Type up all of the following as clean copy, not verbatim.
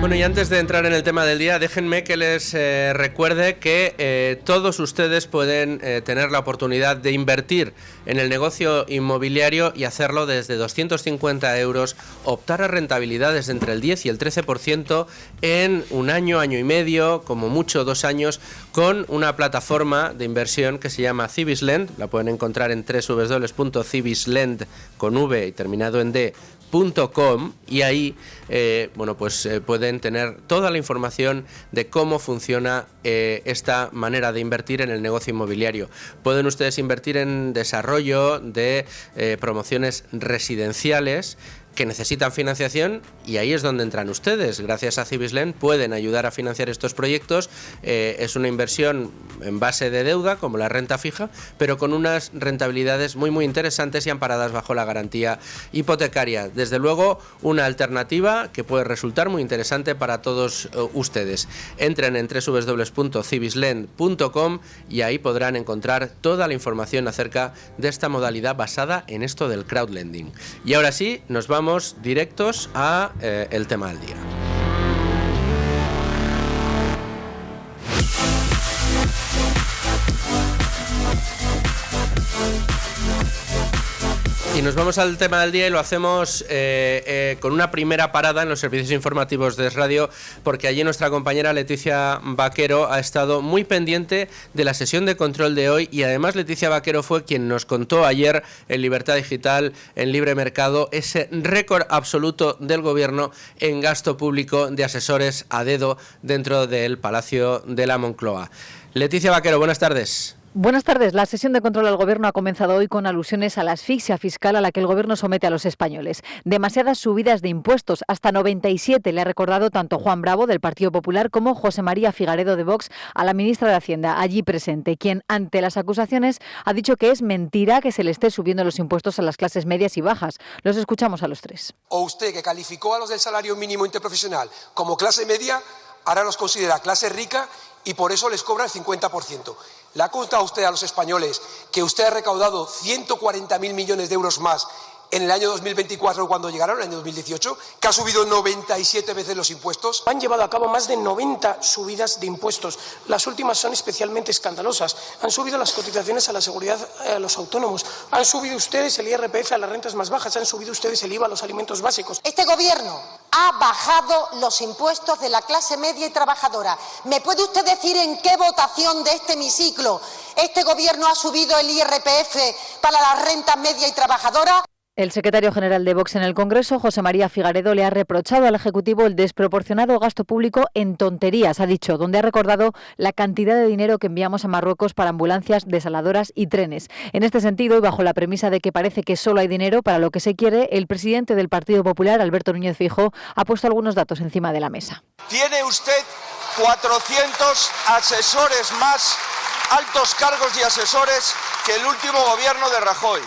Bueno, y antes de entrar en el tema del día, déjenme que les recuerde que todos ustedes pueden tener la oportunidad de invertir en el negocio inmobiliario y hacerlo desde 250 euros, optar a rentabilidades de entre el 10 y el 13% en un año, año y medio, como mucho 2 años, con una plataforma de inversión que se llama Cibislend. La pueden encontrar en www.cibislend con V y terminado en D.com, y ahí pueden tener toda la información de cómo funciona esta manera de invertir en el negocio inmobiliario. Pueden ustedes invertir en desarrollo de promociones residenciales que necesitan financiación, y ahí es donde entran ustedes. Gracias a Cibislend pueden ayudar a financiar estos proyectos. Es una inversión en base de deuda, como la renta fija, pero con unas rentabilidades muy muy interesantes y amparadas bajo la garantía hipotecaria. Desde luego, una alternativa que puede resultar muy interesante para todos ustedes. Entren en www.cibislend.com y ahí podrán encontrar toda la información acerca de esta modalidad basada en esto del crowdlending. Y ahora sí, nos vamos directos a el tema del día. Y nos vamos al tema del día, y lo hacemos con una primera parada en los servicios informativos de Radio, porque allí nuestra compañera Leticia Vaquero ha estado muy pendiente de la sesión de control de hoy, y además Leticia Vaquero fue quien nos contó ayer en Libertad Digital, en Libre Mercado, ese récord absoluto del Gobierno en gasto público de asesores a dedo dentro del Palacio de la Moncloa. Leticia Vaquero, buenas tardes. Buenas tardes. La sesión de control al Gobierno ha comenzado hoy con alusiones a la asfixia fiscal a la que el Gobierno somete a los españoles. Demasiadas subidas de impuestos, hasta 97, le ha recordado tanto Juan Bravo, del Partido Popular, como José María Figaredo, de Vox, a la ministra de Hacienda, allí presente, quien, ante las acusaciones, ha dicho que es mentira que se le esté subiendo los impuestos a las clases medias y bajas. Los escuchamos a los tres. O usted, que calificó a los del salario mínimo interprofesional como clase media, ahora los considera clase rica y por eso les cobra el 50%. ¿Le ha contado usted a los españoles que usted ha recaudado 140.000 millones de euros más en el año 2024 cuando llegaron en el año 2018, que ha subido 97 veces los impuestos? Han llevado a cabo más de 90 subidas de impuestos. Las últimas son especialmente escandalosas. Han subido las cotizaciones a la seguridad a los autónomos. Han subido ustedes el IRPF a las rentas más bajas. Han subido ustedes el IVA a los alimentos básicos. Este Gobierno ha bajado los impuestos de la clase media y trabajadora. ¿Me puede usted decir en qué votación de este hemiciclo este Gobierno ha subido el IRPF para las rentas media y trabajadoras? El secretario general de Vox en el Congreso, José María Figaredo, le ha reprochado al Ejecutivo el desproporcionado gasto público en tonterías, ha dicho, donde ha recordado la cantidad de dinero que enviamos a Marruecos para ambulancias, desaladoras y trenes. En este sentido, y bajo la premisa de que parece que solo hay dinero para lo que se quiere, el presidente del Partido Popular, Alberto Núñez Feijóo, ha puesto algunos datos encima de la mesa. Tiene usted 400 asesores más, altos cargos y asesores, que el último gobierno de Rajoy.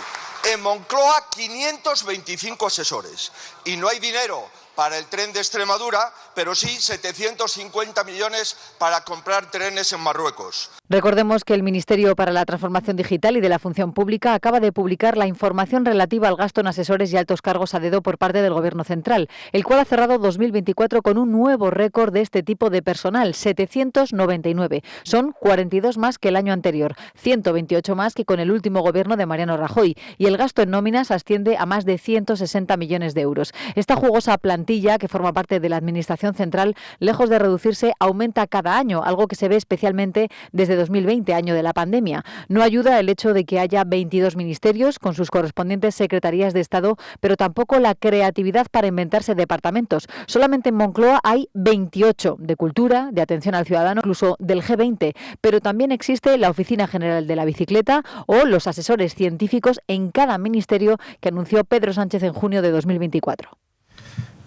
En Moncloa, 525 asesores. Y no hay dinero para el tren de Extremadura, pero sí 750 millones para comprar trenes en Marruecos. Recordemos que el Ministerio para la Transformación Digital y de la Función Pública acaba de publicar la información relativa al gasto en asesores y altos cargos a dedo por parte del Gobierno central, el cual ha cerrado 2024 con un nuevo récord de este tipo de personal, 799. Son 42 más que el año anterior, 128 más que con el último gobierno de Mariano Rajoy, y el gasto en nóminas asciende a más de 160 millones de euros. Esta jugosa plantilla, que forma parte de la Administración central, lejos de reducirse, aumenta cada año, algo que se ve especialmente desde 2020, año de la pandemia. No ayuda el hecho de que haya 22 ministerios con sus correspondientes secretarías de Estado, pero tampoco la creatividad para inventarse departamentos. Solamente en Moncloa hay 28, de Cultura, de Atención al Ciudadano, incluso del G20, pero también existe la Oficina General de la Bicicleta o los asesores científicos en cada ministerio que anunció Pedro Sánchez en junio de 2024.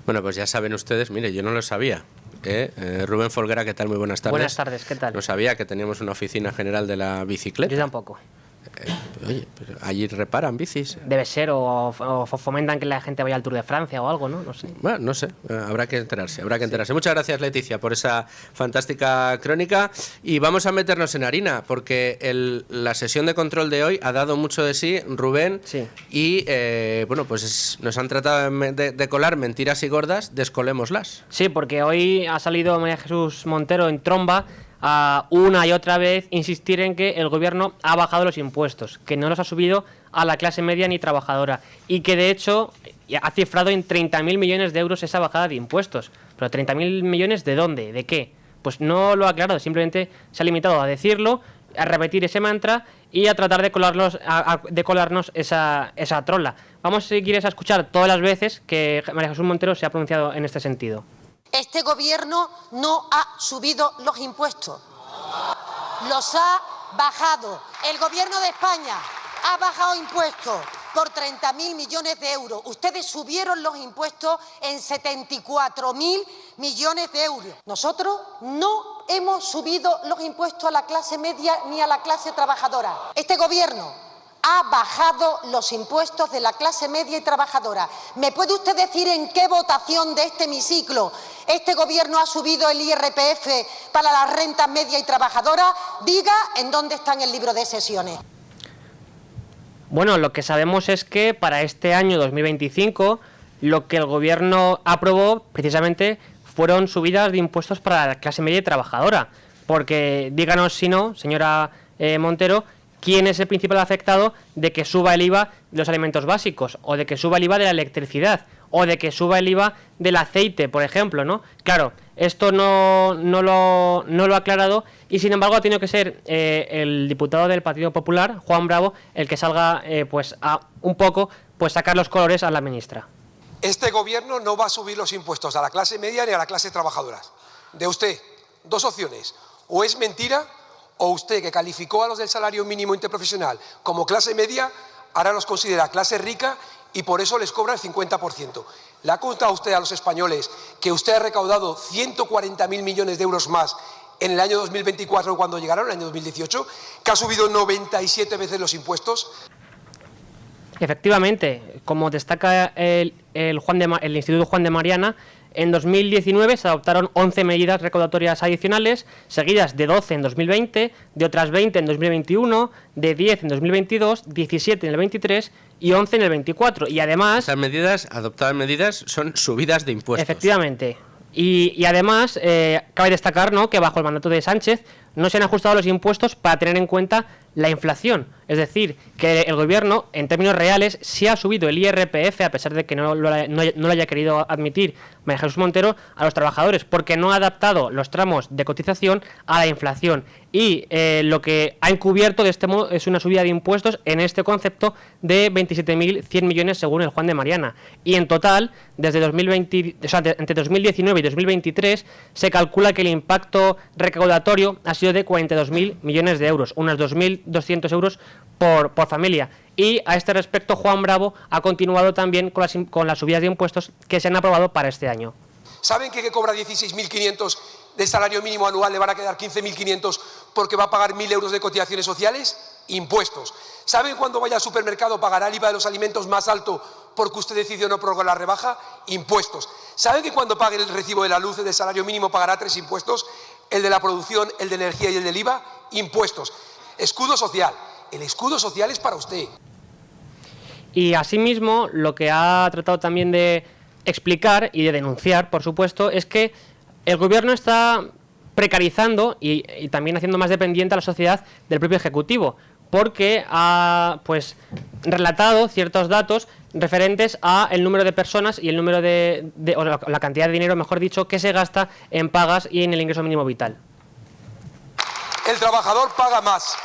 Bueno, pues ya saben ustedes, mire, yo no lo sabía. Rubén Folguera, ¿qué tal? Muy buenas tardes. Buenas tardes, ¿qué tal? No sabía que teníamos una Oficina General de la Bicicleta. Yo tampoco. Oye, pero allí reparan bicis. Debe ser, o fomentan que la gente vaya al Tour de Francia o algo, ¿no? No sé. Bueno, no sé, habrá que enterarse, habrá que enterarse. Muchas gracias, Leticia, por esa fantástica crónica. Y vamos a meternos en harina, porque la sesión de control de hoy ha dado mucho de sí, Rubén, Sí. y bueno, pues nos han tratado de colar mentiras y gordas, descolémoslas. Sí, porque hoy ha salido María Jesús Montero en tromba a una y otra vez insistir en que el gobierno ha bajado los impuestos, que no los ha subido a la clase media ni trabajadora y que de hecho ha cifrado en 30.000 millones de euros esa bajada de impuestos. Pero 30.000 millones ¿de dónde? ¿De qué? Pues no lo ha aclarado, simplemente se ha limitado a decirlo, a repetir ese mantra y a tratar de colarnos esa trola. Vamos, si quieres, a escuchar todas las veces que María Jesús Montero se ha pronunciado en este sentido. Este gobierno no ha subido los impuestos, los ha bajado. El gobierno de España ha bajado impuestos por 30.000 millones de euros. Ustedes subieron los impuestos en 74.000 millones de euros. Nosotros no hemos subido los impuestos a la clase media ni a la clase trabajadora. Este gobierno ha bajado los impuestos de la clase media y trabajadora. ¿Me puede usted decir en qué votación de este hemiciclo este gobierno ha subido el IRPF para las rentas media y trabajadoras? Diga en dónde está en el libro de sesiones. Bueno, lo que sabemos es que para este año 2025 lo que el gobierno aprobó precisamente fueron subidas de impuestos para la clase media y trabajadora. Porque díganos si no, señora Montero, ¿quién es el principal afectado de que suba el IVA de los alimentos básicos? O de que suba el IVA de la electricidad. O de que suba el IVA del aceite, por ejemplo, ¿no? Claro, esto no lo ha aclarado y, sin embargo, ha tenido que ser el diputado del Partido Popular, Juan Bravo, el que salga a un poco sacar los colores a la ministra. Este gobierno no va a subir los impuestos a la clase media ni a la clase trabajadora. De usted, dos opciones. O es mentira, o usted, que calificó a los del salario mínimo interprofesional como clase media, ahora los considera clase rica y por eso les cobra el 50%. ¿Le ha contado usted a los españoles que usted ha recaudado 140.000 millones de euros más en el año 2024 cuando llegaron en el año 2018? ¿Que ha subido 97 veces los impuestos? Efectivamente, como destaca el Instituto Juan de Mariana, en 2019 se adoptaron 11 medidas recaudatorias adicionales, seguidas de 12 en 2020, de otras 20 en 2021, de 10 en 2022, 17 en el 23 y 11 en el 24. Y además... Estas medidas, adoptadas medidas, son subidas de impuestos. Efectivamente. Y además, cabe destacar, ¿no?, que bajo el mandato de Sánchez no se han ajustado los impuestos para tener en cuenta la inflación. Es decir, que el gobierno, en términos reales, sí ha subido el IRPF, a pesar de que no lo haya querido admitir María Jesús Montero, a los trabajadores, porque no ha adaptado los tramos de cotización a la inflación. Y lo que ha encubierto de este modo es una subida de impuestos en este concepto de 27.100 millones según el Juan de Mariana. Y en total, desde entre 2019 y 2023, se calcula que el impacto recaudatorio ha sido de 42.000 millones de euros, unos 2.200 euros por familia. Y a este respecto, Juan Bravo ha continuado también con las subidas de impuestos que se han aprobado para este año. ¿Saben que cobra 16.500 de salario mínimo anual le van a quedar 15.500 porque va a pagar 1.000 euros de cotizaciones sociales? Impuestos. ¿Saben cuando vaya al supermercado pagará el IVA de los alimentos más alto porque usted decidió no prorrogar la rebaja? Impuestos. ¿Saben que cuando pague el recibo de la luz del salario mínimo pagará 3 impuestos? El de la producción, el de energía y el del IVA. Impuestos. Escudo social. El escudo social es para usted. Y asimismo, lo que ha tratado también de explicar y de denunciar, por supuesto, es que el gobierno está precarizando y también haciendo más dependiente a la sociedad del propio Ejecutivo, porque ha relatado ciertos datos referentes a el número de personas y el número o la cantidad de dinero, mejor dicho, que se gasta en pagas y en el ingreso mínimo vital. El trabajador paga más,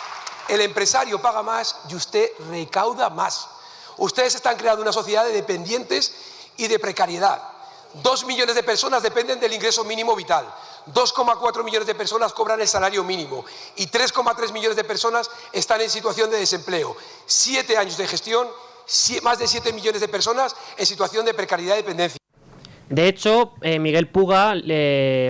el empresario paga más y usted recauda más. Ustedes están creando una sociedad de dependientes y de precariedad. 2 millones de personas dependen del ingreso mínimo vital. 2,4 millones de personas cobran el salario mínimo y 3,3 millones de personas están en situación de desempleo. 7 años de gestión, más de 7 millones de personas en situación de precariedad y dependencia. De hecho, Miguel Puga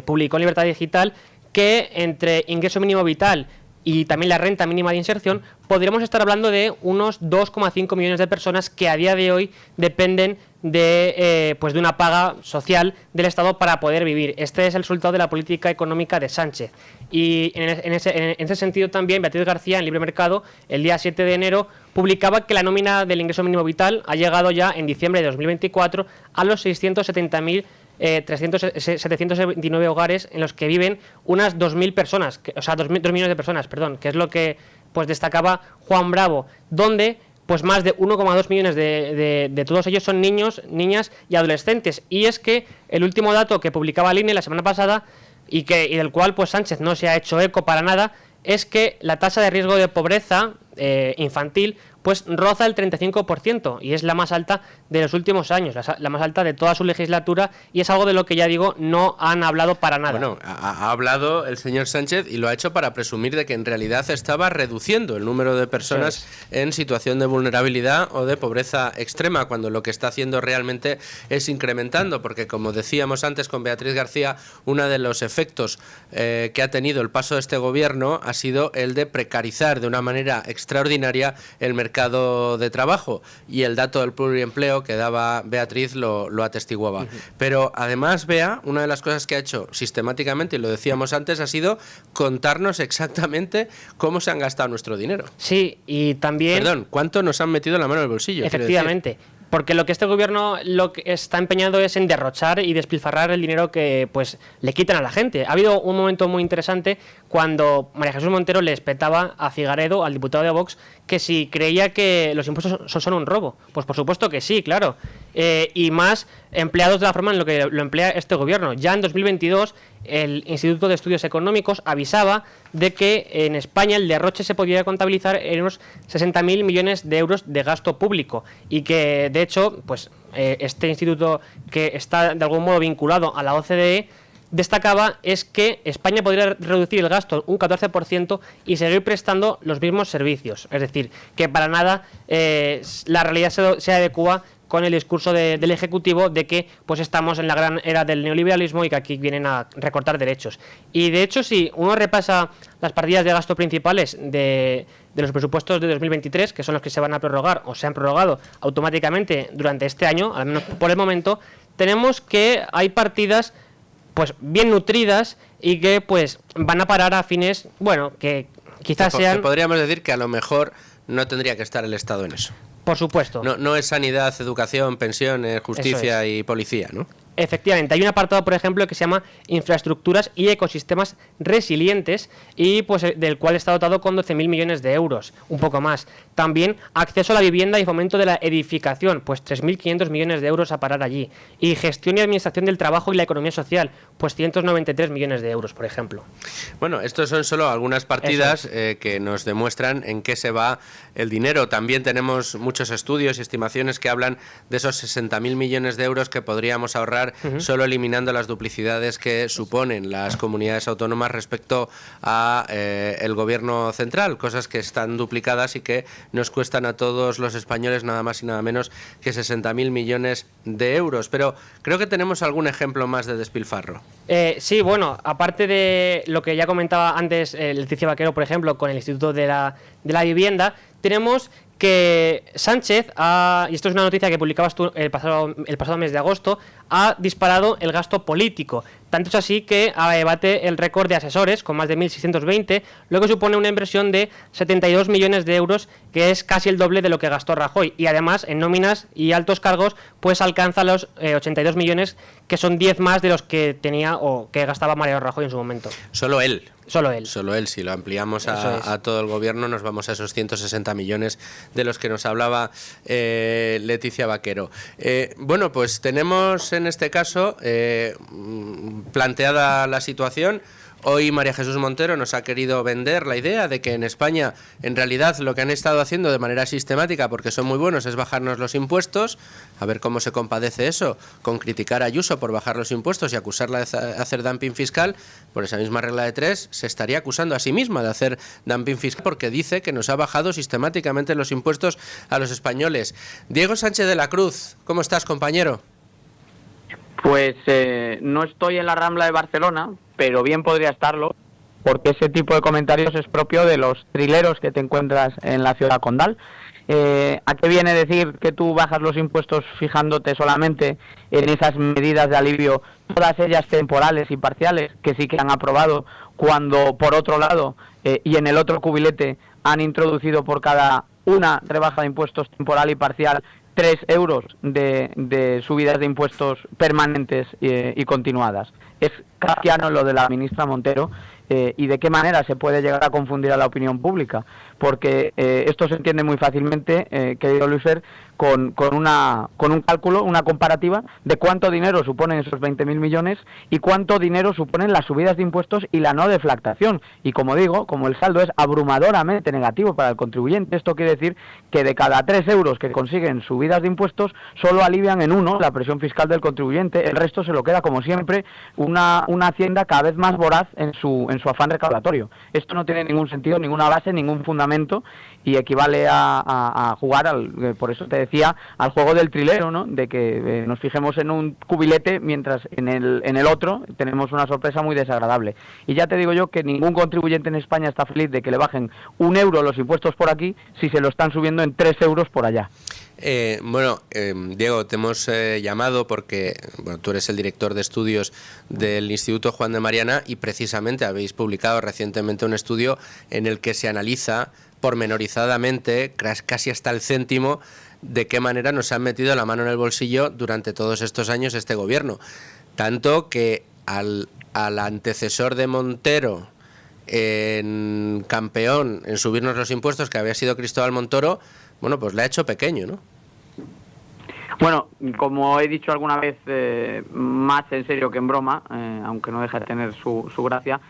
publicó en Libertad Digital que entre ingreso mínimo vital y también la renta mínima de inserción, podríamos estar hablando de unos 2,5 millones de personas que a día de hoy dependen de una paga social del Estado para poder vivir. Este es el resultado de la política económica de Sánchez. Y en ese sentido también Beatriz García, en Libre Mercado, el día 7 de enero, publicaba que la nómina del ingreso mínimo vital ha llegado ya en diciembre de 2024 a los 670.729 hogares en los que viven unas 2.000 personas, o sea, 2 millones de personas, perdón, que es lo que pues destacaba Juan Bravo, donde pues más de 1,2 millones de todos ellos son niños, niñas y adolescentes. Y es que el último dato que publicaba el INE la semana pasada y del cual pues Sánchez no se ha hecho eco para nada, es que la tasa de riesgo de pobreza infantil pues roza el 35% y es la más alta de los últimos años, la más alta de toda su legislatura, y es algo de lo que, ya digo, no han hablado para nada. Bueno, ha hablado el señor Sánchez y lo ha hecho para presumir de que en realidad estaba reduciendo el número de personas en situación de vulnerabilidad o de pobreza extrema, cuando lo que está haciendo realmente es incrementando, porque como decíamos antes con Beatriz García, uno de los efectos que ha tenido el paso de este gobierno ha sido el de precarizar de una manera extraordinaria el mercado de trabajo, y el dato del pluriempleo que daba Beatriz lo atestiguaba. Pero además, Bea, una de las cosas que ha hecho sistemáticamente, y lo decíamos antes, ha sido contarnos exactamente cómo se han gastado nuestro dinero. Sí, y también... Perdón, ¿cuánto nos han metido la mano en el bolsillo? Efectivamente. Porque lo que este gobierno lo que está empeñado es en derrochar y despilfarrar el dinero que pues le quitan a la gente. Ha habido un momento muy interesante cuando María Jesús Montero le espetaba a Figaredo, al diputado de Vox, que si creía que los impuestos son un robo. Pues por supuesto que sí, claro. Y más empleados de la forma en la que lo emplea este gobierno. Ya en 2022 el Instituto de Estudios Económicos avisaba de que en España el derroche se podía contabilizar en unos 60.000 millones de euros de gasto público, y que de hecho pues este instituto, que está de algún modo vinculado a la OCDE, destacaba es que España podría reducir el gasto un 14% y seguir prestando los mismos servicios. Es decir, que para nada la realidad se adecua con el discurso del Ejecutivo de que pues estamos en la gran era del neoliberalismo y que aquí vienen a recortar derechos. Y de hecho, si uno repasa las partidas de gasto principales de los presupuestos de 2023, que son los que se van a prorrogar o se han prorrogado automáticamente durante este año, al menos por el momento, tenemos que hay partidas pues bien nutridas y que pues van a parar a fines, bueno, que quizás sean... Podríamos decir que a lo mejor no tendría que estar el Estado en eso. Por supuesto. No es sanidad, educación, pensiones, justicia y policía, ¿no? Efectivamente, hay un apartado, por ejemplo, que se llama infraestructuras y ecosistemas resilientes, y pues del cual está dotado con 12.000 millones de euros, un poco más. También acceso a la vivienda y fomento de la edificación, pues 3.500 millones de euros a parar allí. Y gestión y administración del trabajo y la economía social, pues 193 millones de euros, por ejemplo. Bueno, estos son solo algunas partidas que nos demuestran en qué se va el dinero. También tenemos muchos estudios y estimaciones que hablan de esos 60.000 millones de euros que podríamos ahorrar solo eliminando las duplicidades que suponen las comunidades autónomas respecto a el gobierno central, cosas que están duplicadas y que nos cuestan a todos los españoles nada más y nada menos que 60.000 millones de euros. Pero creo que tenemos algún ejemplo más de despilfarro. Sí, bueno, aparte de lo que ya comentaba antes Leticia Vaquero, por ejemplo, con el Instituto de la Vivienda, tenemos que Sánchez, y esto es una noticia que publicabas tú el pasado mes de agosto, ha disparado el gasto político. Tanto es así que bate el récord de asesores, con más de 1.620, lo que supone una inversión de 72 millones de euros, que es casi el doble de lo que gastó Rajoy. Y además, en nóminas y altos cargos, pues alcanza los 82 millones, que son 10 más de los que tenía o que gastaba Mariano Rajoy en su momento. Solo él. Solo él. Si lo ampliamos a todo el gobierno, nos vamos a esos 160 millones de los que nos hablaba Leticia Vaquero. Bueno, pues tenemos en este caso planteada la situación. Hoy María Jesús Montero nos ha querido vender la idea de que en España en realidad lo que han estado haciendo de manera sistemática, porque son muy buenos, es bajarnos los impuestos. A ver cómo se compadece eso con criticar a Ayuso por bajar los impuestos y acusarla de hacer dumping fiscal. Por esa misma regla de tres se estaría acusando a sí misma de hacer dumping fiscal, porque dice que nos ha bajado sistemáticamente los impuestos a los españoles. Diego Sánchez de la Cruz, ¿cómo estás, compañero? Pues no estoy en la Rambla de Barcelona, pero bien podría estarlo, porque ese tipo de comentarios es propio de los trileros que te encuentras en la ciudad condal. ¿A qué viene decir que tú bajas los impuestos fijándote solamente en esas medidas de alivio, todas ellas temporales y parciales, que sí que han aprobado, cuando por otro lado y en el otro cubilete han introducido por cada una rebaja de impuestos temporal y parcial 3 euros de subidas de impuestos permanentes y continuadas? Es kafkiano lo de la ministra Montero. ¿Y de qué manera se puede llegar a confundir a la opinión pública? Porque esto se entiende muy fácilmente, querido Luiser, con un cálculo, una comparativa de cuánto dinero suponen esos 20.000 millones y cuánto dinero suponen las subidas de impuestos y la no deflactación. Y como digo, como el saldo es abrumadoramente negativo para el contribuyente, esto quiere decir que de cada 3 euros que consiguen subidas de impuestos, solo alivian en uno la presión fiscal del contribuyente, el resto se lo queda, como siempre, una hacienda cada vez más voraz en su afán recaudatorio. Esto no tiene ningún sentido, ninguna base, ningún fundamento, y equivale a jugar, por eso te decía, al juego del trilero, ¿no? De que nos fijemos en un cubilete mientras en el otro tenemos una sorpresa muy desagradable. Y ya te digo yo que ningún contribuyente en España está feliz de que le bajen 1 euro los impuestos por aquí si se lo están subiendo en 3 euros por allá. Diego, te hemos llamado porque tú eres el director de estudios del Instituto Juan de Mariana y precisamente habéis publicado recientemente un estudio en el que se analiza pormenorizadamente, casi hasta el céntimo, de qué manera nos han metido la mano en el bolsillo durante todos estos años este gobierno. Tanto que al antecesor de Montero, en campeón en subirnos los impuestos, que había sido Cristóbal Montoro, bueno, pues le ha hecho pequeño, ¿no? Bueno, como he dicho alguna vez, más en serio que en broma, aunque no deja de tener su gracia,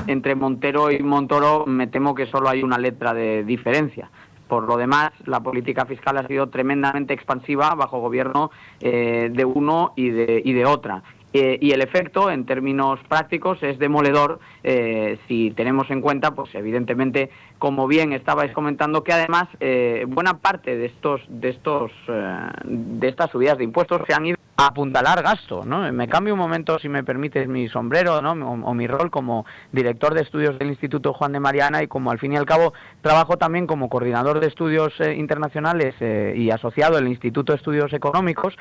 entre Montero y Montoro me temo que solo hay una letra de diferencia. Por lo demás, la política fiscal ha sido tremendamente expansiva bajo gobierno de uno y de otra. Y el efecto, en términos prácticos, es demoledor si tenemos en cuenta, pues evidentemente, como bien estabais comentando, que además buena parte de estas subidas de impuestos se han ido a apuntalar gasto, ¿no? Me cambio un momento, si me permites, mi sombrero, ¿no? o mi rol como director de estudios del Instituto Juan de Mariana, y como al fin y al cabo trabajo también como coordinador de estudios internacionales y asociado al Instituto de Estudios Económicos,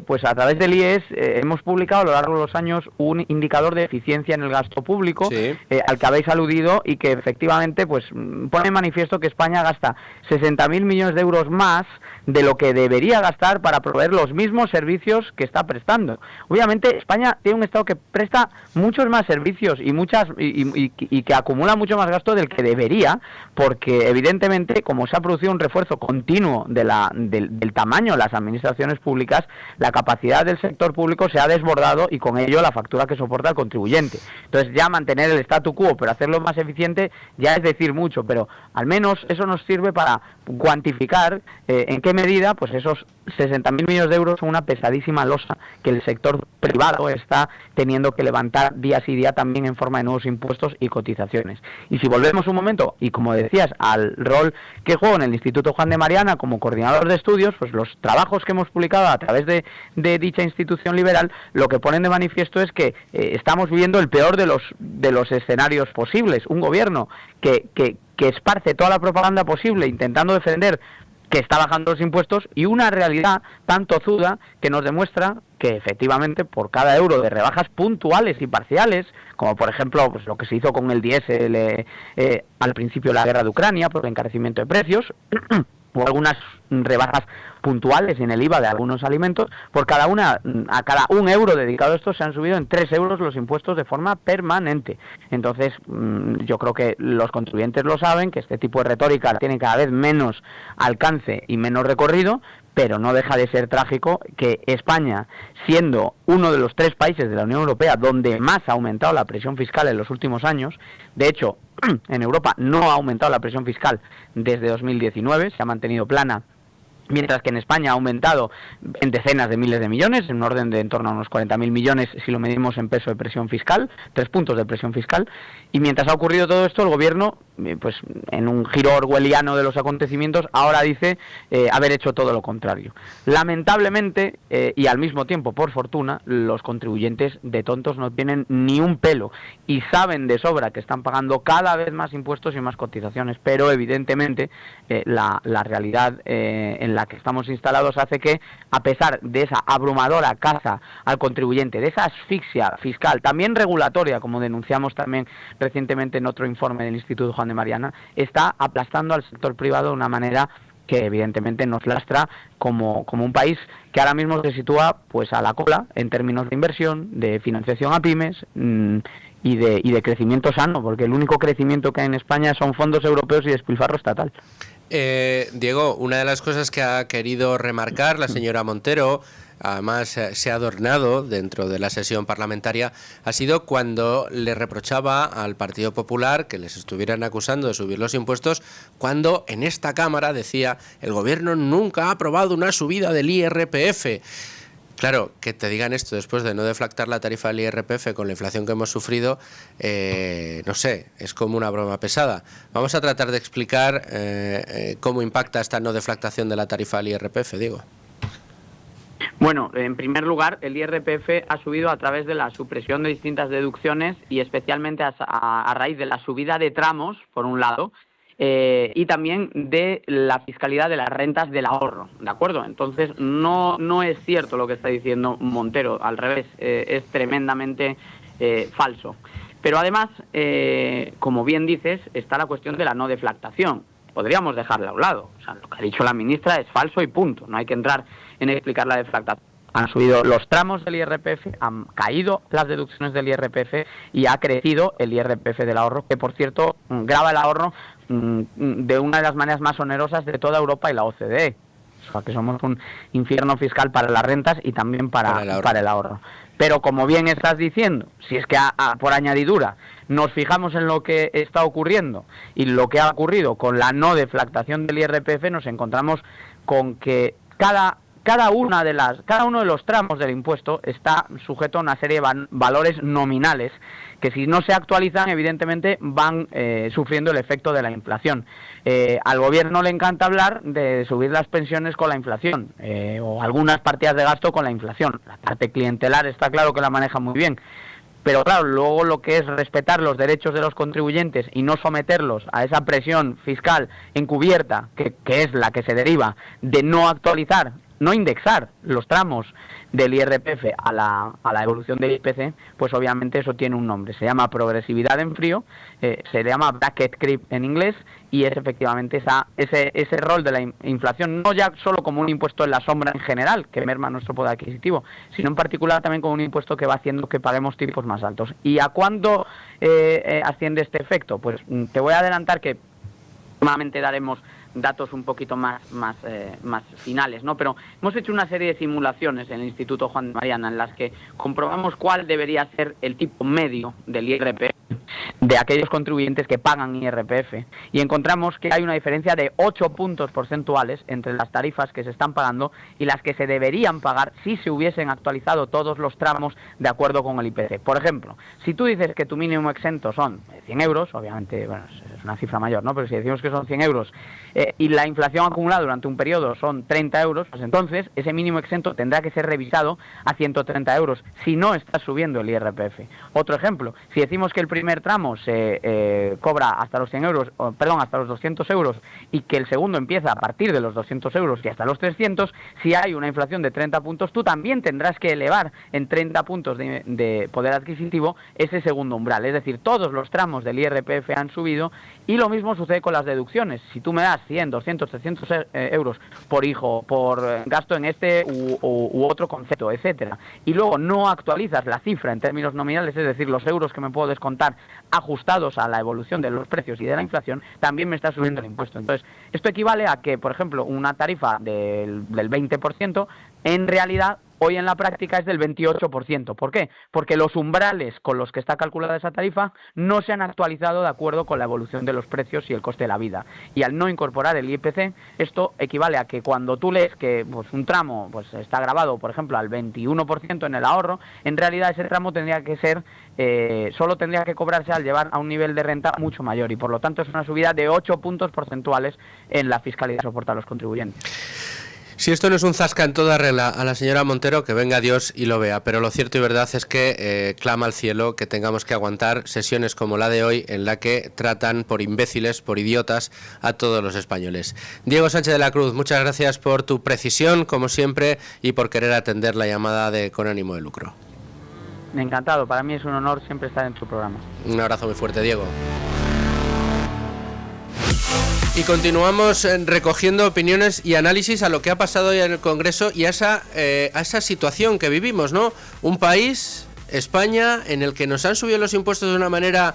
pues a través del IES hemos publicado a lo largo de los años un indicador de eficiencia en el gasto público, sí, al que habéis aludido, y que efectivamente pues pone en manifiesto que España gasta 60.000 millones de euros más de lo que debería gastar para proveer los mismos servicios que está prestando. Obviamente España tiene un Estado que presta muchos más servicios y que acumula mucho más gasto del que debería, porque evidentemente, como se ha producido un refuerzo continuo del tamaño de las administraciones públicas, la capacidad del sector público se ha desbordado y con ello la factura que soporta el contribuyente. Entonces ya mantener el statu quo pero hacerlo más eficiente ya es decir mucho, pero al menos eso nos sirve para cuantificar en qué medida pues esos 60.000 millones de euros son una pesadísima losa que el sector privado está teniendo que levantar día sí día también en forma de nuevos impuestos y cotizaciones. Y si volvemos un momento, y como decías, al rol que juego en el Instituto Juan de Mariana como coordinador de estudios, pues los trabajos que hemos publicado a través de dicha institución liberal lo que ponen de manifiesto es que estamos viviendo el peor de los escenarios posibles. Un gobierno que esparce toda la propaganda posible intentando defender que está bajando los impuestos, y una realidad tan tozuda que nos demuestra que efectivamente por cada euro de rebajas puntuales y parciales, como por ejemplo pues lo que se hizo con el diésel al principio de la guerra de Ucrania por el encarecimiento de precios, o algunas rebajas puntuales en el IVA de algunos alimentos, a cada 1 euro dedicado a esto se han subido en 3 euros los impuestos de forma permanente. Entonces, yo creo que los contribuyentes lo saben, que este tipo de retórica tiene cada vez menos alcance y menos recorrido, pero no deja de ser trágico que España, siendo uno de los 3 países de la Unión Europea donde más ha aumentado la presión fiscal en los últimos años, de hecho, en Europa no ha aumentado la presión fiscal desde 2019, se ha mantenido plana mientras que en España ha aumentado en decenas de miles de millones, en un orden de en torno a unos 40.000 millones si lo medimos en peso de presión fiscal, 3 puntos de presión fiscal, y mientras ha ocurrido todo esto, el gobierno, pues en un giro orwelliano de los acontecimientos, ahora dice haber hecho todo lo contrario. Lamentablemente, y al mismo tiempo, por fortuna, los contribuyentes de tontos no tienen ni un pelo, y saben de sobra que están pagando cada vez más impuestos y más cotizaciones, pero evidentemente la realidad en la que estamos instalados hace que, a pesar de esa abrumadora caza al contribuyente, de esa asfixia fiscal, también regulatoria, como denunciamos también recientemente en otro informe del Instituto Juan de Mariana, está aplastando al sector privado de una manera que evidentemente nos lastra como un país que ahora mismo se sitúa pues a la cola en términos de inversión, de financiación a pymes y de crecimiento sano, porque el único crecimiento que hay en España son fondos europeos y despilfarro estatal. Diego, una de las cosas que ha querido remarcar la señora Montero, además se ha adornado dentro de la sesión parlamentaria, ha sido cuando le reprochaba al Partido Popular que les estuvieran acusando de subir los impuestos, cuando en esta Cámara decía el Gobierno nunca ha aprobado una subida del IRPF. Claro, que te digan esto después de no deflactar la tarifa del IRPF con la inflación que hemos sufrido, no sé, es como una broma pesada. Vamos a tratar de explicar cómo impacta esta no deflactación de la tarifa del IRPF, Diego. Bueno, en primer lugar, el IRPF ha subido a través de la supresión de distintas deducciones y especialmente a raíz de la subida de tramos, por un lado, y también de la fiscalidad de las rentas del ahorro, ¿de acuerdo? Entonces, no es cierto lo que está diciendo Montero, al revés, es tremendamente falso. Pero además, como bien dices, está la cuestión de la no deflactación. Podríamos dejarla a un lado. O sea, lo que ha dicho la ministra es falso y punto. No hay que entrar en explicar la deflactación. Han subido los tramos del IRPF, han caído las deducciones del IRPF y ha crecido el IRPF del ahorro, que por cierto grava el ahorro de una de las maneras más onerosas de toda Europa y la OCDE. O sea, que somos un infierno fiscal para las rentas y también para el ahorro. Pero como bien estás diciendo, si es que por añadidura nos fijamos en lo que está ocurriendo y lo que ha ocurrido con la no deflactación del IRPF, nos encontramos con que cada uno de los tramos del impuesto está sujeto a una serie de valores nominales que, si no se actualizan, evidentemente van sufriendo el efecto de la inflación. Al gobierno le encanta hablar de subir las pensiones con la inflación o algunas partidas de gasto con la inflación. La parte clientelar está claro que la maneja muy bien. Pero claro, luego lo que es respetar los derechos de los contribuyentes y no someterlos a esa presión fiscal encubierta, que es la que se deriva de no actualizar, no indexar los tramos del IRPF a la evolución del IPC, pues obviamente eso tiene un nombre. Se llama progresividad en frío, se llama bracket creep en inglés, y es efectivamente ese rol de la inflación, no ya solo como un impuesto en la sombra en general, que merma nuestro poder adquisitivo, sino en particular también como un impuesto que va haciendo que paguemos tipos más altos. ¿Y a cuándo asciende este efecto? Pues te voy a adelantar que nuevamente daremos datos un poquito más finales, ¿no? Pero hemos hecho una serie de simulaciones en el Instituto Juan de Mariana en las que comprobamos cuál debería ser el tipo medio del IRPF de aquellos contribuyentes que pagan IRPF, y encontramos que hay una diferencia de 8 puntos porcentuales entre las tarifas que se están pagando y las que se deberían pagar si se hubiesen actualizado todos los tramos de acuerdo con el IPC. Por ejemplo, si tú dices que tu mínimo exento son 100 euros, obviamente, bueno, es una cifra mayor, ¿no? Pero si decimos que son 100 euros y la inflación acumulada durante un periodo son 30 euros, pues entonces ese mínimo exento tendrá que ser revisado a 130 euros si no está subiendo el IRPF. Otro ejemplo, si decimos que el primer tramo se cobra hasta los 100 euros, hasta los 200 euros, y que el segundo empieza a partir de los 200 euros y hasta los 300, si hay una inflación de 30 puntos, tú también tendrás que elevar en 30 puntos de poder adquisitivo ese segundo umbral. Es decir, todos los tramos del IRPF han subido, y lo mismo sucede con las deducciones. Si tú me das 100, 200, 300 euros por hijo, por gasto en este u otro concepto, etcétera, y luego no actualizas la cifra en términos nominales, es decir, los euros que me puedo descontar ajustados a la evolución de los precios y de la inflación, también me está subiendo el impuesto. Entonces, esto equivale a que, por ejemplo, una tarifa del 20% en realidad Hoy en la práctica es del 28%. ¿Por qué? Porque los umbrales con los que está calculada esa tarifa no se han actualizado de acuerdo con la evolución de los precios y el coste de la vida. Y al no incorporar el IPC, esto equivale a que cuando tú lees que pues, un tramo pues, está grabado, por ejemplo, al 21% en el ahorro, en realidad ese tramo tendría que ser, solo tendría que cobrarse al llevar a un nivel de renta mucho mayor. Y por lo tanto es una subida de 8 puntos porcentuales en la fiscalidad que soportan los contribuyentes. Si esto no es un zasca en toda regla a la señora Montero, que venga Dios y lo vea, pero lo cierto y verdad es que clama al cielo que tengamos que aguantar sesiones como la de hoy en la que tratan por imbéciles, por idiotas a todos los españoles. Diego Sánchez de la Cruz, muchas gracias por tu precisión, como siempre, y por querer atender la llamada de Con Ánimo de Lucro. Encantado, para mí es un honor siempre estar en tu programa. Un abrazo muy fuerte, Diego. Y continuamos recogiendo opiniones y análisis a lo que ha pasado hoy en el Congreso y a esa situación que vivimos, ¿no? Un país, España, en el que nos han subido los impuestos de una manera,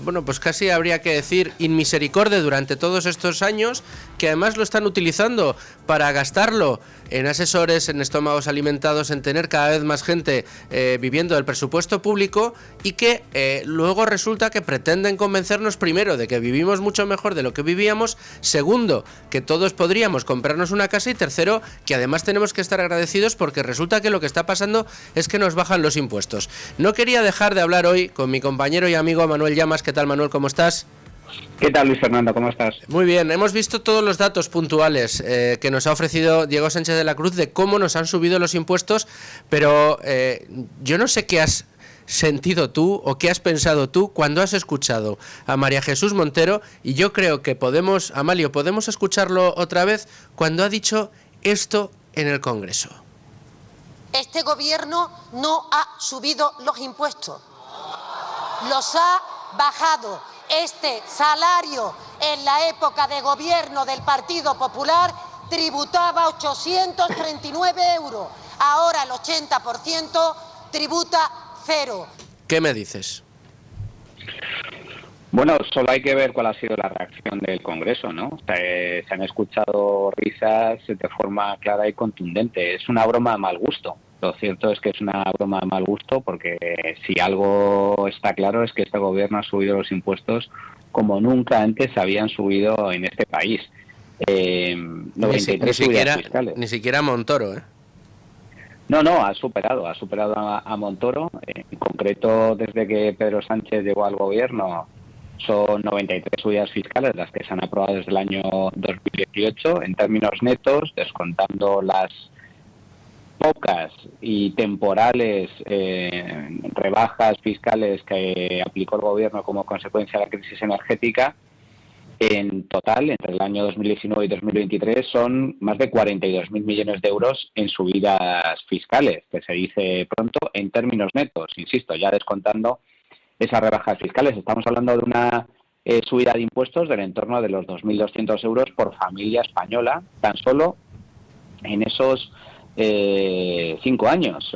bueno, pues casi habría que decir inmisericordia durante todos estos años, que además lo están utilizando para gastarlo en asesores, en estómagos alimentados, en tener cada vez más gente viviendo del presupuesto público, y que luego resulta que pretenden convencernos, primero, de que vivimos mucho mejor de lo que vivíamos, segundo, que todos podríamos comprarnos una casa, y tercero, que además tenemos que estar agradecidos porque resulta que lo que está pasando es que nos bajan los impuestos. No quería dejar de hablar hoy con mi compañero y amigo Manuel Llamas. ¿Qué tal, Manuel? ¿Cómo estás? ¿Qué tal, Luis Fernando? ¿Cómo estás? Muy bien, hemos visto todos los datos puntuales que nos ha ofrecido Diego Sánchez de la Cruz de cómo nos han subido los impuestos, pero yo no sé qué has sentido tú o qué has pensado tú cuando has escuchado a María Jesús Montero, y yo creo que podemos, Amalio, podemos escucharlo otra vez cuando ha dicho esto en el Congreso. Este gobierno no ha subido los impuestos, los ha bajado. Este salario en la época de gobierno del Partido Popular tributaba 839 euros. Ahora el 80% tributa cero. ¿Qué me dices? Bueno, solo hay que ver cuál ha sido la reacción del Congreso, ¿no? Se han escuchado risas de forma clara y contundente. Es una broma de mal gusto. Lo cierto es que es una broma de mal gusto porque si algo está claro es que este gobierno ha subido los impuestos como nunca antes habían subido en este país. 93 subidas fiscales. Ni siquiera Montoro, ¿eh? No, ha superado a Montoro. En concreto, desde que Pedro Sánchez llegó al gobierno, son 93 subidas fiscales las que se han aprobado desde el año 2018. En términos netos, descontando las pocas y temporales rebajas fiscales que aplicó el gobierno como consecuencia de la crisis energética, en total, entre el año 2019 y 2023, son más de 42.000 millones de euros en subidas fiscales, que se dice pronto, en términos netos, insisto, ya descontando esas rebajas fiscales. Estamos hablando de una subida de impuestos del entorno de los 2.200 euros por familia española, tan solo en esos 5 años.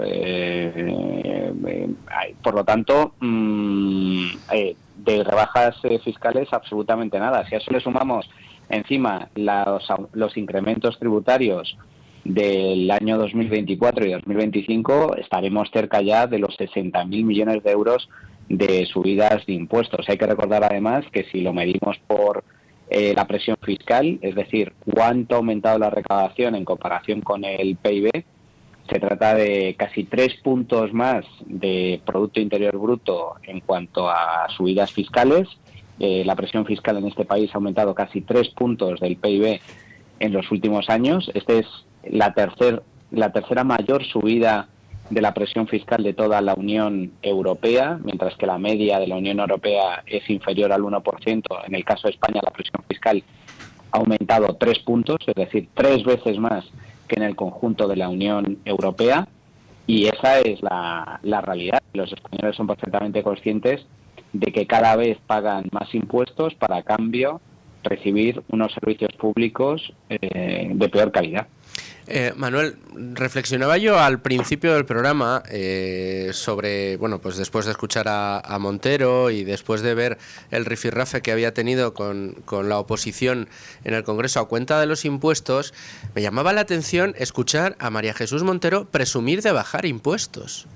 Por lo tanto, de rebajas fiscales absolutamente nada. Si a eso le sumamos encima los incrementos tributarios del año 2024 y 2025, estaremos cerca ya de los 60.000 millones de euros de subidas de impuestos. Hay que recordar además que si lo medimos por la presión fiscal, es decir, cuánto ha aumentado la recaudación en comparación con el PIB, se trata de casi 3 puntos más de Producto Interior Bruto en cuanto a subidas fiscales. La presión fiscal en este país ha aumentado casi 3 puntos del PIB en los últimos años. Esta es la tercera mayor subida de la presión fiscal de toda la Unión Europea, mientras que la media de la Unión Europea es inferior al 1%. En el caso de España, la presión fiscal ha aumentado 3 puntos, es decir, 3 veces más que en el conjunto de la Unión Europea, y esa es la realidad. Los españoles son perfectamente conscientes de que cada vez pagan más impuestos para, a cambio, recibir unos servicios públicos de peor calidad. Manuel, reflexionaba yo al principio del programa sobre, bueno, pues después de escuchar a Montero y después de ver el rifirrafe que había tenido con la oposición en el Congreso a cuenta de los impuestos, me llamaba la atención escuchar a María Jesús Montero presumir de bajar impuestos.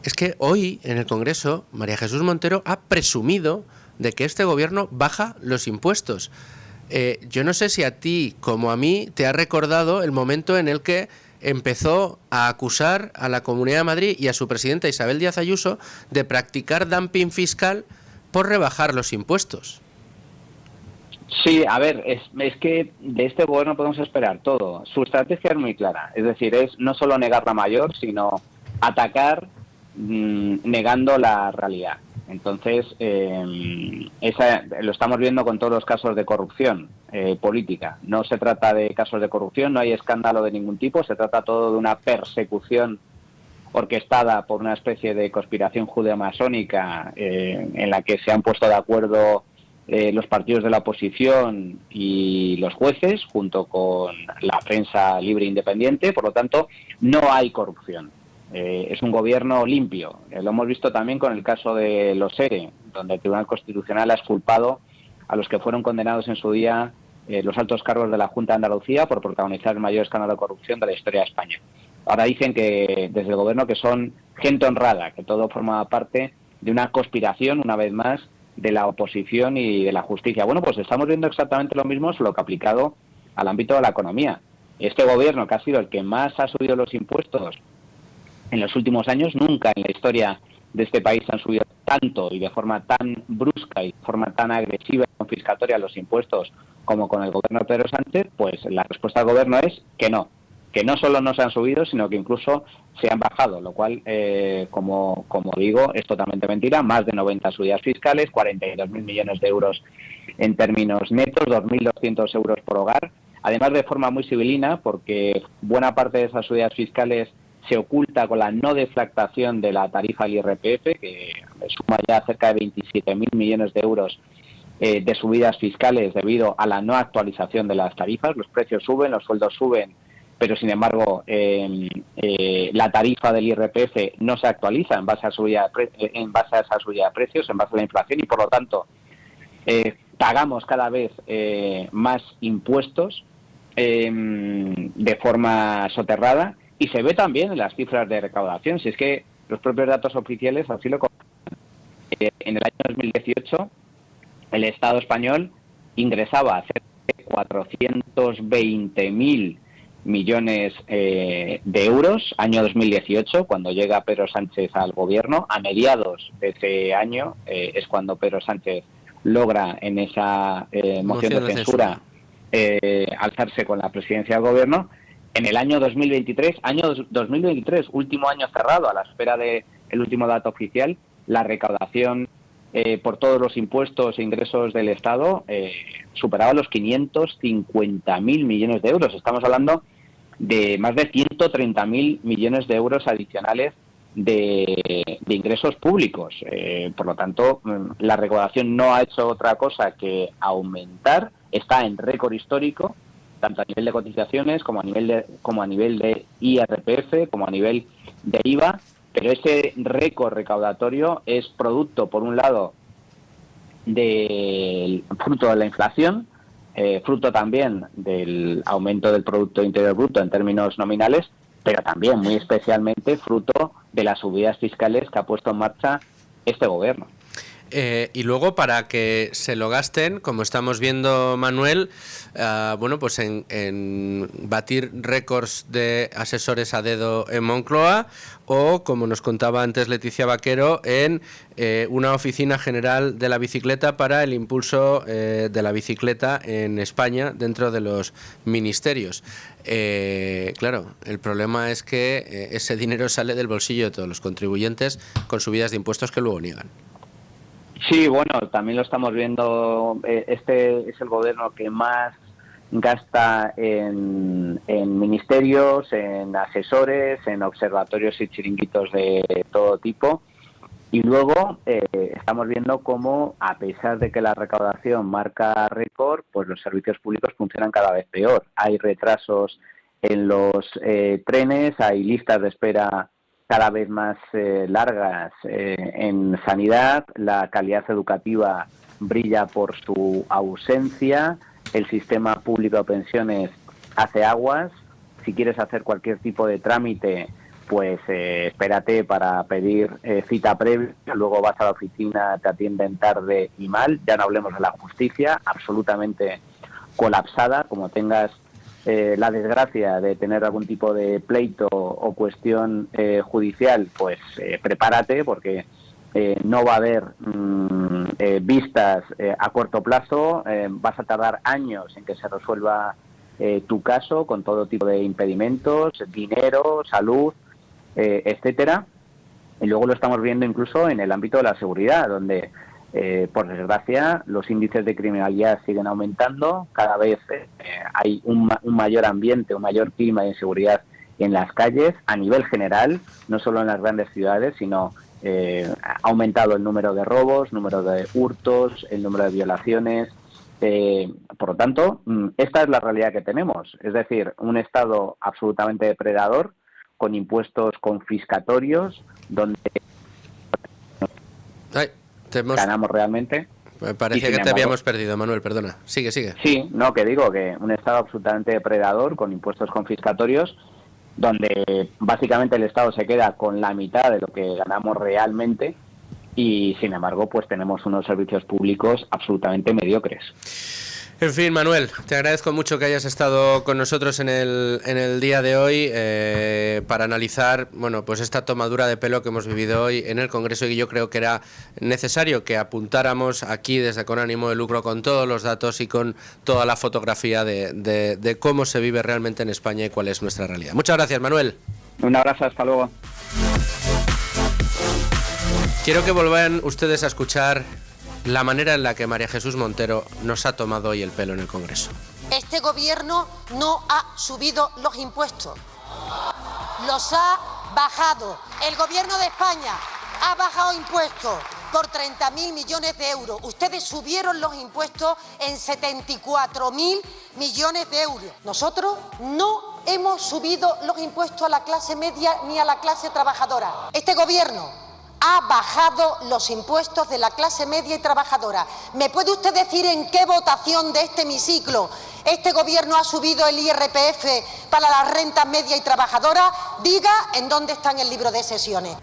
Es que hoy en el Congreso María Jesús Montero ha presumido de que este gobierno baja los impuestos. Yo no sé si a ti, como a mí, te ha recordado el momento en el que empezó a acusar a la Comunidad de Madrid y a su presidenta Isabel Díaz Ayuso de practicar dumping fiscal por rebajar los impuestos. Sí, a ver, es que de este gobierno podemos esperar todo. Su estrategia es muy clara, es decir, es no solo negar la mayor, sino atacar negando la realidad. Entonces, lo estamos viendo con todos los casos de corrupción política. No se trata de casos de corrupción, no hay escándalo de ningún tipo, se trata todo de una persecución orquestada por una especie de conspiración judeo-masónica en la que se han puesto de acuerdo los partidos de la oposición y los jueces, junto con la prensa libre e independiente. Por lo tanto, no hay corrupción. Es un gobierno limpio. Lo hemos visto también con el caso de los ERE, donde el Tribunal Constitucional ha exculpado a los que fueron condenados en su día los altos cargos de la Junta de Andalucía por protagonizar el mayor escándalo de corrupción de la historia de España. Ahora dicen que desde el gobierno que son gente honrada, que todo forma parte de una conspiración, una vez más, de la oposición y de la justicia. Bueno, pues estamos viendo exactamente lo mismo, solo que aplicado al ámbito de la economía. Este gobierno, que ha sido el que más ha subido los impuestos en los últimos años, nunca en la historia de este país han subido tanto y de forma tan brusca y de forma tan agresiva y confiscatoria los impuestos como con el gobierno de Pedro Sánchez. Pues la respuesta del gobierno es que no solo no se han subido, sino que incluso se han bajado, lo cual, como digo, es totalmente mentira. Más de 90 subidas fiscales, 42.000 millones de euros en términos netos, 2.200 euros por hogar, además de forma muy sibilina, porque buena parte de esas subidas fiscales se oculta con la no deflactación de la tarifa del IRPF, que suma ya cerca de 27.000 millones de euros de subidas fiscales debido a la no actualización de las tarifas. Los precios suben, los sueldos suben, pero sin embargo la tarifa del IRPF no se actualiza en base a esa subida de precios, en base a la inflación, y por lo tanto pagamos cada vez más impuestos de forma soterrada. Y se ve también en las cifras de recaudación, si es que los propios datos oficiales así lo confirman. En el año 2018, el Estado español ingresaba cerca de 420.000 millones de euros, año 2018, cuando llega Pedro Sánchez al gobierno. A mediados de ese año es cuando Pedro Sánchez logra en esa moción de censura alzarse con la presidencia del gobierno. En el año 2023, último año cerrado, a la espera del último dato oficial, la recaudación por todos los impuestos e ingresos del Estado superaba los 550.000 millones de euros. Estamos hablando de más de 130.000 millones de euros adicionales de ingresos públicos. Por lo tanto, la recaudación no ha hecho otra cosa que aumentar, está en récord histórico, tanto a nivel de cotizaciones como a nivel de IRPF, como a nivel de IVA, pero ese récord recaudatorio es producto, por un lado, fruto de la inflación, fruto también del aumento del Producto Interior Bruto en términos nominales, pero también, muy especialmente, fruto de las subidas fiscales que ha puesto en marcha este gobierno. Y luego, para que se lo gasten, como estamos viendo, Manuel, bueno, pues en batir récords de asesores a dedo en Moncloa, o, como nos contaba antes Leticia Vaquero, en una oficina general de la bicicleta para el impulso de la bicicleta en España dentro de los ministerios. Claro, el problema es que ese dinero sale del bolsillo de todos los contribuyentes con subidas de impuestos que luego niegan. Sí, bueno, también lo estamos viendo. Este es el gobierno que más gasta en ministerios, en asesores, en observatorios y chiringuitos de todo tipo. Y luego estamos viendo cómo, a pesar de que la recaudación marca récord, pues los servicios públicos funcionan cada vez peor. Hay retrasos En los trenes hay listas de espera cada vez más largas. En sanidad, la calidad educativa brilla por su ausencia. El sistema público de pensiones hace aguas. Si quieres hacer cualquier tipo de trámite, pues espérate para pedir cita previa, luego vas a la oficina, te atienden tarde y mal. Ya no hablemos de la justicia, absolutamente colapsada. Como tengas la desgracia de tener algún tipo de pleito o cuestión judicial, pues prepárate, porque no va a haber vistas a corto plazo. Vas a tardar años en que se resuelva tu caso, con todo tipo de impedimentos, dinero, salud, etcétera. Y luego lo estamos viendo incluso en el ámbito de la seguridad, donde por desgracia los índices de criminalidad siguen aumentando. Cada vez hay un mayor ambiente, un mayor clima de inseguridad en las calles a nivel general, no solo en las grandes ciudades, sino ha aumentado el número de robos, número de hurtos, el número de violaciones. Por lo tanto, esta es la realidad que tenemos, es decir, un Estado absolutamente depredador, con impuestos confiscatorios, donde ganamos realmente. Me parecía que te habíamos perdido, Manuel, perdona. Sigue. Sí, no, que digo que un Estado absolutamente depredador, con impuestos confiscatorios, donde básicamente el Estado se queda con la mitad de lo que ganamos realmente, y sin embargo pues tenemos unos servicios públicos absolutamente mediocres. En fin, Manuel, te agradezco mucho que hayas estado con nosotros en el día de hoy para analizar, bueno, pues esta tomadura de pelo que hemos vivido hoy en el Congreso, y yo creo que era necesario que apuntáramos aquí desde Con Ánimo de Lucro con todos los datos y con toda la fotografía de cómo se vive realmente en España y cuál es nuestra realidad. Muchas gracias, Manuel. Un abrazo, hasta luego. Quiero que vuelvan ustedes a escuchar la manera en la que María Jesús Montero nos ha tomado hoy el pelo en el Congreso. Este gobierno no ha subido los impuestos, los ha bajado. El gobierno de España ha bajado impuestos por 30.000 millones de euros. Ustedes subieron los impuestos en 74.000 millones de euros. Nosotros no hemos subido los impuestos a la clase media ni a la clase trabajadora. Este gobierno ha bajado los impuestos de la clase media y trabajadora. ¿Me puede usted decir en qué votación de este hemiciclo este gobierno ha subido el IRPF para las rentas media y trabajadoras? Diga en dónde está en el libro de sesiones.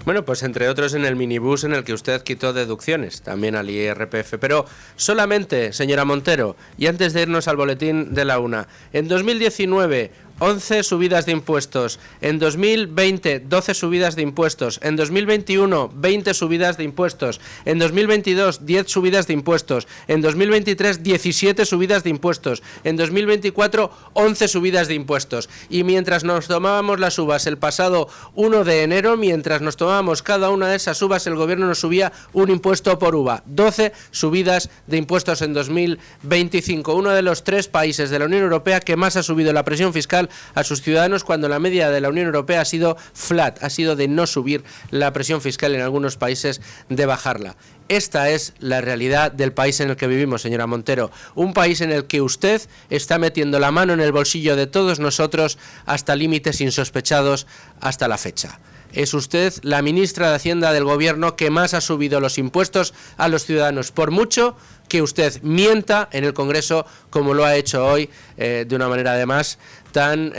Bueno, pues entre otros en el minibús en el que usted quitó deducciones, también al IRPF. Pero solamente, señora Montero, y antes de irnos al boletín de la una, en 2019... 11 subidas de impuestos, en 2020 12 subidas de impuestos, en 2021 20 subidas de impuestos, en 2022 10 subidas de impuestos, en 2023 17 subidas de impuestos, en 2024 11 subidas de impuestos. Y mientras nos tomábamos las uvas el pasado 1 de enero, mientras nos tomábamos cada una de esas uvas, el gobierno nos subía un impuesto por uva. 12 subidas de impuestos en 2025, uno de los 3 países de la Unión Europea que más ha subido la presión fiscal a sus ciudadanos, cuando la media de la Unión Europea ha sido flat, ha sido de no subir la presión fiscal, en algunos países de bajarla. Esta es la realidad del país en el que vivimos, señora Montero, un país en el que usted está metiendo la mano en el bolsillo de todos nosotros hasta límites insospechados hasta la fecha. Es usted la ministra de Hacienda del Gobierno que más ha subido los impuestos a los ciudadanos, por mucho que usted mienta en el Congreso, como lo ha hecho hoy, de una manera además tan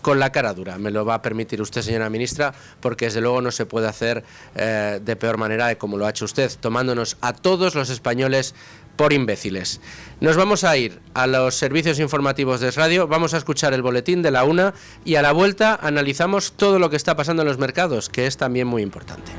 con la cara dura. Me lo va a permitir usted, señora ministra, porque desde luego no se puede hacer de peor manera de como lo ha hecho usted, tomándonos a todos los españoles por imbéciles. Nos vamos a ir a los servicios informativos de radio, vamos a escuchar el boletín de la una y a la vuelta analizamos todo lo que está pasando en los mercados, que es también muy importante.